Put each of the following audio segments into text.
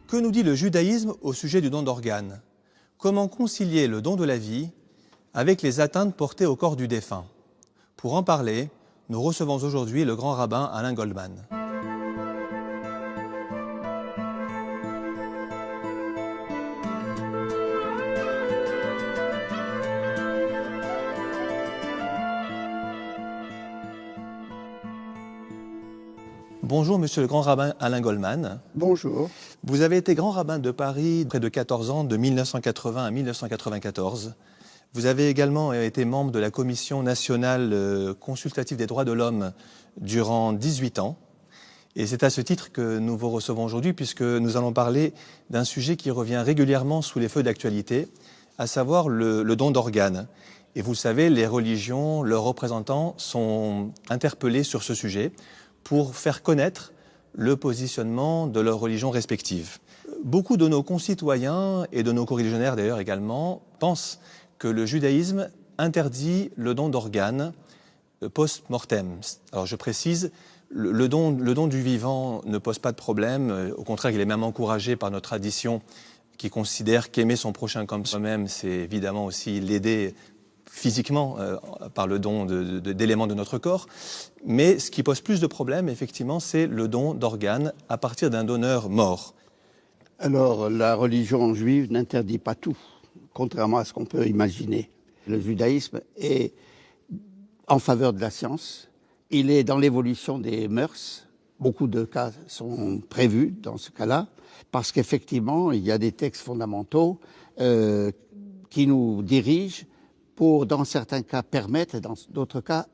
Que nous dit le judaïsme au sujet du don d'organes? Comment concilier le don de la vie avec les atteintes portées au corps du défunt? Pour en parler, nous recevons aujourd'hui le grand rabbin Alain Goldman. Bonjour, monsieur le grand rabbin Alain Goldman. Bonjour. Vous avez été grand rabbin de Paris près de 14 ans, de 1980 à 1994. Vous avez également été membre de la Commission nationale consultative des droits de l'homme durant 18 ans. Et c'est à ce titre que nous vous recevons aujourd'hui, puisque nous allons parler d'un sujet qui revient régulièrement sous les feux d'actualité, à savoir le don d'organes. Et vous le savez, les religions, leurs représentants sont interpellés sur ce sujet pour faire connaître le positionnement de leurs religions respectives. Beaucoup de nos concitoyens et de nos coreligionnaires d'ailleurs également pensent que le judaïsme interdit le don d'organes post-mortem. Alors je précise, le don du vivant ne pose pas de problème, au contraire il est même encouragé par notre tradition qui considère qu'aimer son prochain comme soi-même, c'est évidemment aussi l'aider physiquement par le don d'éléments de notre corps. Mais ce qui pose plus de problèmes, effectivement, c'est le don d'organes à partir d'un donneur mort. Alors, la religion juive n'interdit pas tout, contrairement à ce qu'on peut imaginer. Le judaïsme est en faveur de la science. Il est dans l'évolution des mœurs. Beaucoup de cas sont prévus dans ce cas-là, parce qu'effectivement, il y a des textes fondamentaux qui nous dirigent pour, dans certains cas, permettre et dans d'autres cas,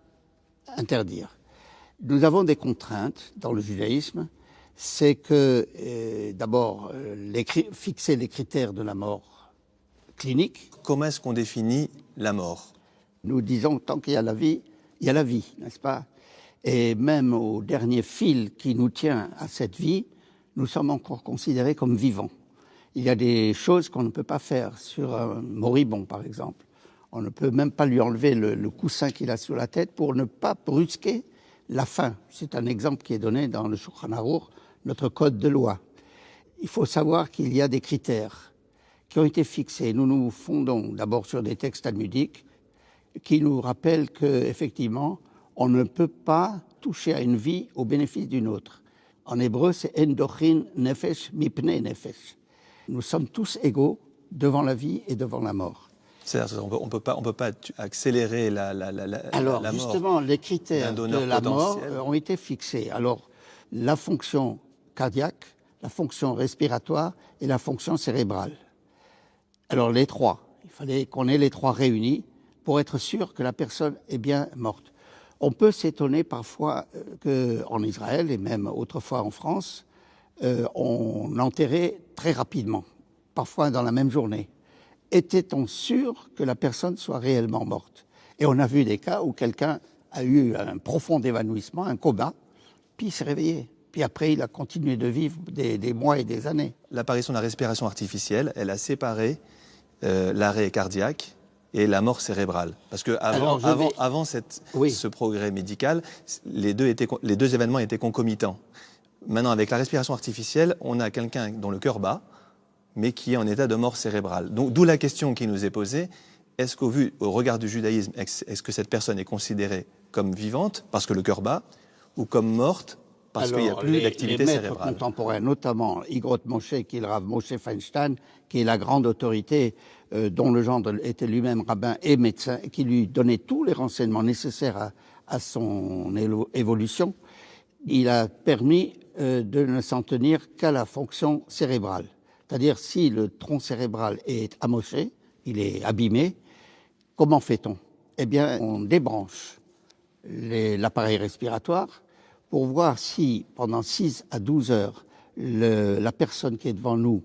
interdire. Nous avons des contraintes dans le judaïsme, c'est que, d'abord, fixer les critères de la mort clinique. Comment est-ce qu'on définit la mort? Nous disons, tant qu'il y a la vie, il y a la vie, n'est-ce pas? Et même au dernier fil qui nous tient à cette vie, nous sommes encore considérés comme vivants. Il y a des choses qu'on ne peut pas faire sur un moribond, par exemple. On ne peut même pas lui enlever le coussin qu'il a sur la tête pour ne pas brusquer la fin. C'est un exemple qui est donné dans le Shulchan Aruch, notre code de loi. Il faut savoir qu'il y a des critères qui ont été fixés. Nous nous fondons d'abord sur des textes talmudiques qui nous rappellent qu'effectivement, on ne peut pas toucher à une vie au bénéfice d'une autre. En hébreu, c'est « endochin nefesh mipnei nefesh ». Nous sommes tous égaux devant la vie et devant la mort. C'est-à-dire qu'on ne peut pas accélérer la Alors, mort. Justement, les critères de la mort ont été fixés. Alors, la fonction cardiaque, la fonction respiratoire et la fonction cérébrale. Alors, les trois. Il fallait qu'on ait les trois réunis pour être sûr que la personne est bien morte. On peut s'étonner parfois qu'en Israël et même autrefois en France, on enterrait très rapidement, parfois dans la même journée. Était-on sûr que la personne soit réellement morte? Et on a vu des cas où quelqu'un a eu un profond évanouissement, un coma, puis il s'est réveillé. Puis après, il a continué de vivre des mois et des années. L'apparition de la respiration artificielle, elle a séparé l'arrêt cardiaque et la mort cérébrale. Parce qu'avant ce progrès médical, les deux événements étaient concomitants. Maintenant, avec la respiration artificielle, on a quelqu'un dont le cœur bat, mais qui est en état de mort cérébrale. Donc, d'où la question qui nous est posée, est-ce qu'au regard du judaïsme, est-ce que cette personne est considérée comme vivante, parce que le cœur bat, ou comme morte, parce qu'il n'y a plus d'activité cérébrale? Les maîtres contemporains, notamment Igrot Moshe, qui est le Rav Moshe Feinstein, qui est la grande autorité dont le gendre était lui-même rabbin et médecin, et qui lui donnait tous les renseignements nécessaires à son évolution, il a permis de ne s'en tenir qu'à la fonction cérébrale. C'est-à-dire, si le tronc cérébral est amoché, il est abîmé, comment fait-on? Eh bien, on débranche l'appareil respiratoire pour voir si, pendant 6 à 12 heures, la personne qui est devant nous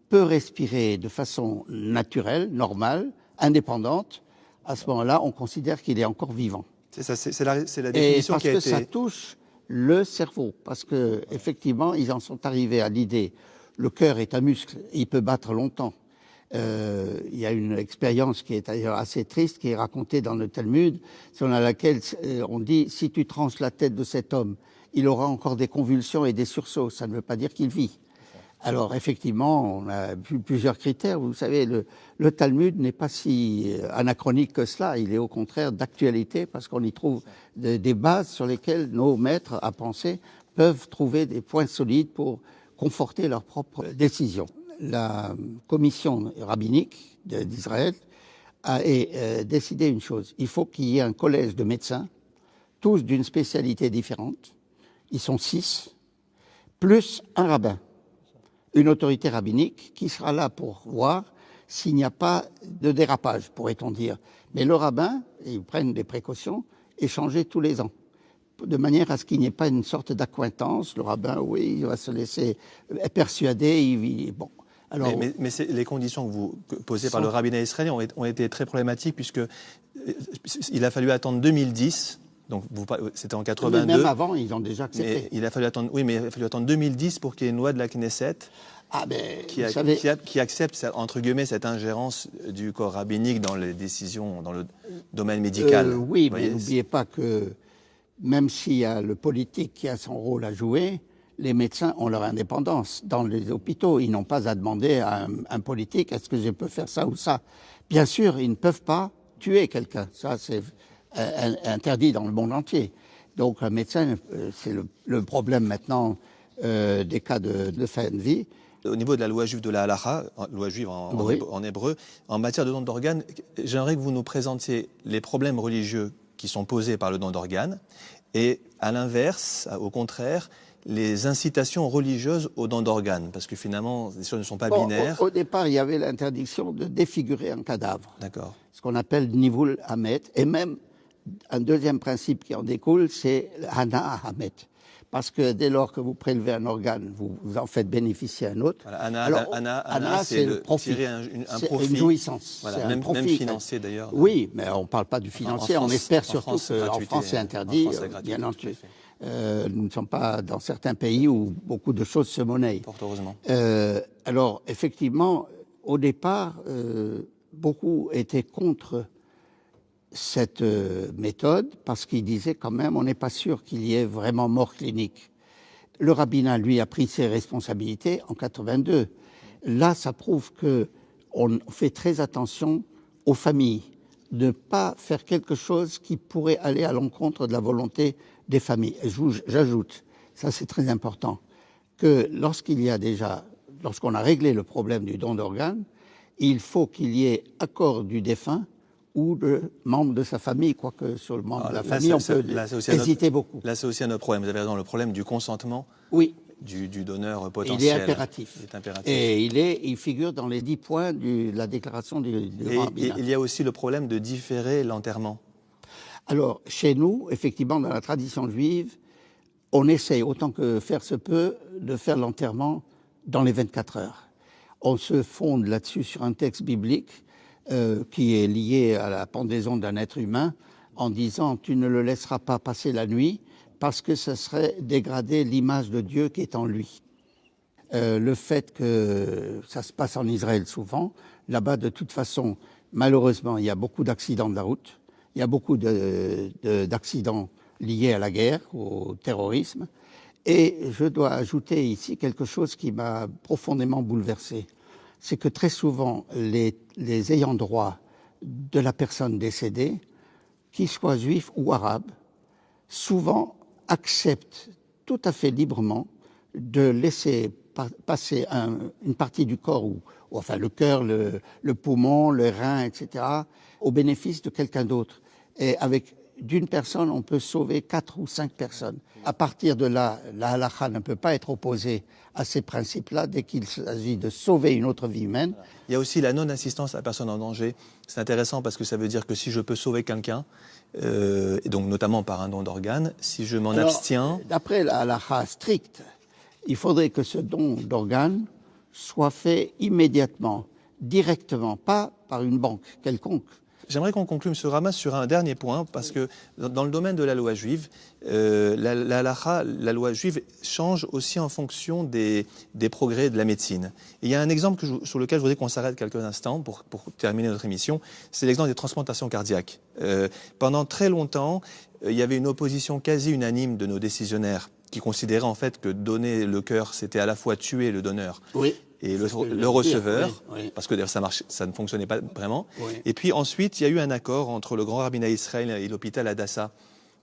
peut respirer de façon naturelle, normale, indépendante. À ce moment-là, on considère qu'il est encore vivant. C'est ça, c'est la définition qui a été... Parce que ça touche le cerveau, parce qu'effectivement, ils en sont arrivés à l'idée. Le cœur est un muscle, il peut battre longtemps. Il y a une expérience qui est d'ailleurs assez triste, qui est racontée dans le Talmud, selon laquelle on dit, si tu tranches la tête de cet homme, il aura encore des convulsions et des sursauts. Ça ne veut pas dire qu'il vit. Alors effectivement, on a vu plusieurs critères. Vous savez, le Talmud n'est pas si anachronique que cela. Il est au contraire d'actualité parce qu'on y trouve des bases sur lesquelles nos maîtres à penser peuvent trouver des points solides pour conforter leurs propres décisions. La commission rabbinique d'Israël a décidé une chose. Il faut qu'il y ait un collège de médecins, tous d'une spécialité différente. Ils sont 6, plus un rabbin. Une autorité rabbinique qui sera là pour voir s'il n'y a pas de dérapage, pourrait-on dire. Mais le rabbin, ils prennent des précautions, échanger tous les ans, de manière à ce qu'il n'y ait pas une sorte d'accointance. Le rabbin, oui, il va se laisser persuader. Bon. Alors, mais les conditions que vous posez par le rabbinat israélien ont été très problématiques puisque il a fallu attendre 2010. Donc, c'était en 82. Mais même avant, ils ont déjà accepté. Mais il a fallu attendre 2010 pour qu'il y ait une loi de la Knesset qui accepte, entre guillemets, cette ingérence du corps rabbinique dans les décisions, dans le domaine médical. Oui, mais n'oubliez pas que même s'il y a le politique qui a son rôle à jouer, les médecins ont leur indépendance. Dans les hôpitaux, ils n'ont pas à demander à un politique « est-ce que je peux faire ça ou ça ?» Bien sûr, ils ne peuvent pas tuer quelqu'un. Ça, c'est interdit dans le monde entier. Donc un médecin, c'est le problème maintenant des cas de fin de vie. Au niveau de la loi juive de la halakha, loi juive en hébreu, en matière de don d'organes, j'aimerais que vous nous présentiez les problèmes religieux qui sont posés par le don d'organes et à l'inverse, au contraire, les incitations religieuses au don d'organes, parce que finalement, les choses ne sont pas binaires. Au départ, il y avait l'interdiction de défigurer un cadavre. D'accord. Ce qu'on appelle nivul hamet, et même un deuxième principe qui en découle, c'est hana hamet. Parce que dès lors que vous prélevez un organe, vous en faites bénéficier un autre. Voilà, hana, c'est le profit. C'est une jouissance. Voilà, c'est même, un profit. Même financier d'ailleurs. Oui, mais on ne parle pas du financier. On espère surtout qu'en France, c'est interdit. Bien entendu. Nous ne sommes pas dans certains pays où beaucoup de choses se monnaient. Fort heureusement. Alors, effectivement, au départ, beaucoup étaient contre cette méthode parce qu'ils disaient quand même on n'est pas sûr qu'il y ait vraiment mort clinique. Le rabbinat, lui, a pris ses responsabilités en 82. Là, ça prouve qu'on fait très attention aux familles, de ne pas faire quelque chose qui pourrait aller à l'encontre de la volonté des familles. J'ajoute, ça c'est très important, que lorsqu'on a réglé le problème du don d'organes, il faut qu'il y ait accord du défunt ou de membres de sa famille, quoique sur le membre de la famille, on peut hésiter beaucoup. Là, c'est aussi un autre problème. Vous avez raison, le problème du consentement du donneur potentiel. Il est impératif. Il est impératif. Et il figure dans les 10 points de la déclaration du rabbinat. Il y a aussi le problème de différer l'enterrement. Alors, chez nous, effectivement, dans la tradition juive, on essaye, autant que faire se peut, de faire l'enterrement dans les 24 heures. On se fonde là-dessus sur un texte biblique qui est lié à la pendaison d'un être humain, en disant « tu ne le laisseras pas passer la nuit parce que ça serait dégrader l'image de Dieu qui est en lui ». Le fait que ça se passe en Israël souvent, là-bas de toute façon, malheureusement, il y a beaucoup d'accidents de la route, il y a beaucoup d'accidents liés à la guerre, au terrorisme, et je dois ajouter ici quelque chose qui m'a profondément bouleversé. C'est que très souvent, les ayants droit de la personne décédée, qu'ils soient juifs ou arabes, souvent acceptent tout à fait librement de laisser passer une partie du corps, ou enfin le cœur, le poumon, le rein, etc., au bénéfice de quelqu'un d'autre. Et avec d'une personne, on peut sauver 4 ou 5 personnes. À partir de là, la halakha ne peut pas être opposée à ces principes-là dès qu'il s'agit de sauver une autre vie humaine. Il y a aussi la non-assistance à la personne en danger. C'est intéressant parce que ça veut dire que si je peux sauver quelqu'un, et donc notamment par un don d'organes, si je m'en abstiens... D'après la halakha stricte, il faudrait que ce don d'organes soit fait immédiatement, directement, pas par une banque quelconque. J'aimerais qu'on conclue, M. Ramas, sur un dernier point, parce que dans le domaine de la loi juive, la halakha, la loi juive change aussi en fonction des progrès de la médecine. Et il y a un exemple sur lequel je voudrais qu'on s'arrête quelques instants pour terminer notre émission, c'est l'exemple des transplantations cardiaques. Pendant très longtemps, il y avait une opposition quasi unanime de nos décisionnaires qui considérait en fait que donner le cœur, c'était à la fois tuer le donneur Oui. et le receveur, oui. parce que d'ailleurs ça ne fonctionnait pas vraiment. Oui. Et puis ensuite, il y a eu un accord entre le grand rabbinat Israël et l'hôpital Hadassah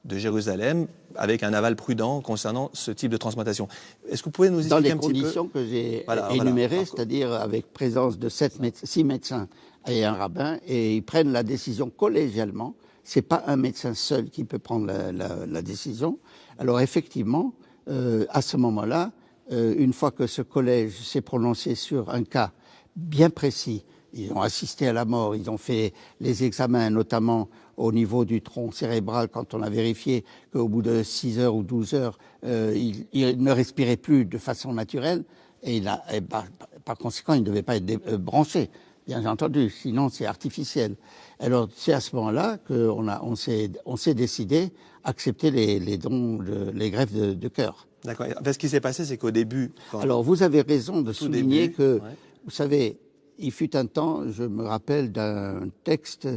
de Jérusalem, avec un aval prudent concernant ce type de transplantation. Est-ce que vous pouvez nous expliquer un petit peu? Dans les conditions que j'ai énumérées, c'est-à-dire avec présence de 6 médecins et un rabbin, et ils prennent la décision collégialement. C'est pas un médecin seul qui peut prendre la décision. Alors effectivement, à ce moment-là, une fois que ce collège s'est prononcé sur un cas bien précis, ils ont assisté à la mort, ils ont fait les examens, notamment au niveau du tronc cérébral, quand on a vérifié qu'au bout de 6 heures ou 12 heures, il ne respirait plus de façon naturelle, et par conséquent, il ne devait pas être branché, bien entendu, sinon c'est artificiel. Alors c'est à ce moment-là qu'on s'est décidé à accepter les dons, les greffes de cœur. D'accord. Ce qui s'est passé, c'est qu'au début... Alors vous avez raison de souligner que, vous savez, il fut un temps, je me rappelle d'un texte,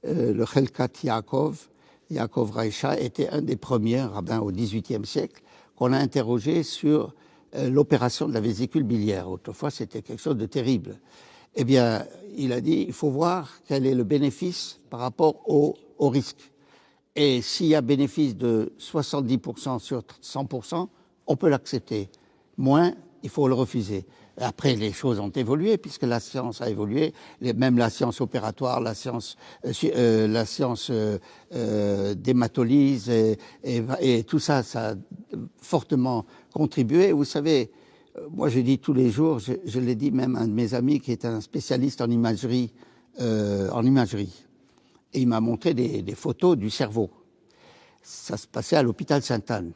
le Chelkat Yaakov Raïcha était un des premiers rabbins au XVIIIe siècle qu'on a interrogé sur l'opération de la vésicule biliaire. Autrefois, c'était quelque chose de terrible. Eh bien, il a dit, il faut voir quel est le bénéfice par rapport au risque. Et s'il y a bénéfice de 70% sur 100%, on peut l'accepter. Moins, il faut le refuser. Après, les choses ont évolué, puisque la science a évolué, même la science opératoire, la science d'hématolyse, et tout ça, ça a fortement contribué. Vous savez, moi je dis tous les jours, je l'ai dit même à un de mes amis qui est un spécialiste en imagerie, et il m'a montré des photos du cerveau. Ça se passait à l'hôpital Sainte-Anne.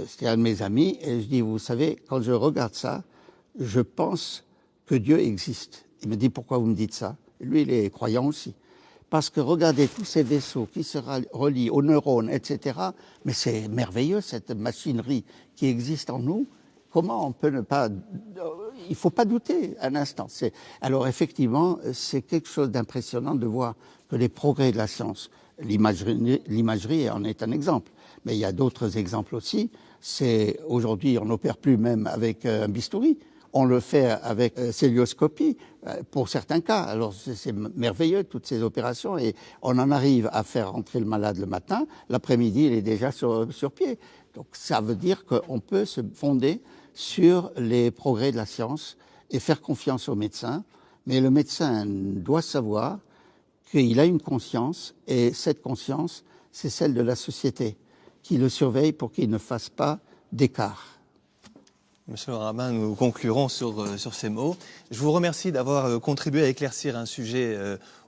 C'était un de mes amis, et je dis, vous savez, quand je regarde ça, je pense que Dieu existe. Il me dit, pourquoi vous me dites ça? Lui, il est croyant aussi. Parce que regardez tous ces vaisseaux qui se relient aux neurones, etc. Mais c'est merveilleux, cette machinerie qui existe en nous. Comment on peut ne pas... Il ne faut pas douter un instant. Alors effectivement, c'est quelque chose d'impressionnant de voir que les progrès de la science, l'imagerie en est un exemple. Mais il y a d'autres exemples aussi. Aujourd'hui, on n'opère plus même avec un bistouri. On le fait avec célioscopie pour certains cas. Alors c'est merveilleux toutes ces opérations, et on en arrive à faire rentrer le malade le matin. L'après-midi, il est déjà sur pied. Donc ça veut dire qu'on peut se fonder sur les progrès de la science et faire confiance au médecin. Mais le médecin doit savoir qu'il a une conscience, et cette conscience, c'est celle de la société qui le surveille pour qu'il ne fasse pas d'écart. Monsieur le rabbin, nous conclurons sur ces mots. Je vous remercie d'avoir contribué à éclaircir un sujet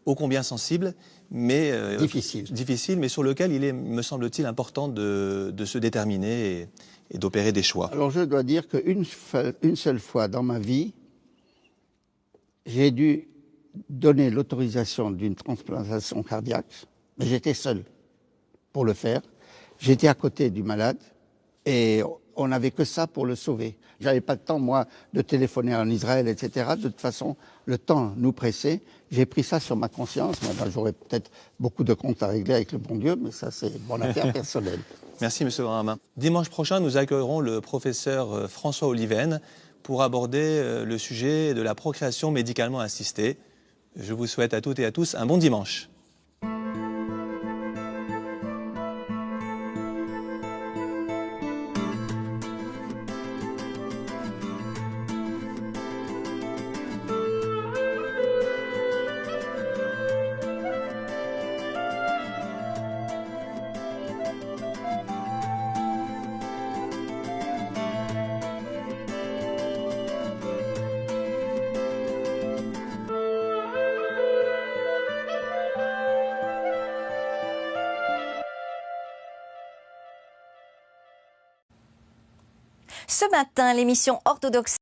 ô combien sensible, mais difficile, mais sur lequel il est, me semble-t-il, important de se déterminer et d'opérer des choix. Alors je dois dire qu'une seule fois dans ma vie, j'ai dû donner l'autorisation d'une transplantation cardiaque, mais j'étais seul pour le faire. J'étais à côté du malade et on n'avait que ça pour le sauver. Je n'avais pas le temps, moi, de téléphoner en Israël, etc. De toute façon, le temps nous pressait. J'ai pris ça sur ma conscience. Maintenant, j'aurais peut-être beaucoup de comptes à régler avec le bon Dieu, mais ça, c'est mon affaire personnelle. Merci, monsieur le rabbin. Dimanche prochain, nous accueillerons le professeur François Oliven pour aborder le sujet de la procréation médicalement assistée. Je vous souhaite à toutes et à tous un bon dimanche. Ce matin, l'émission orthodoxe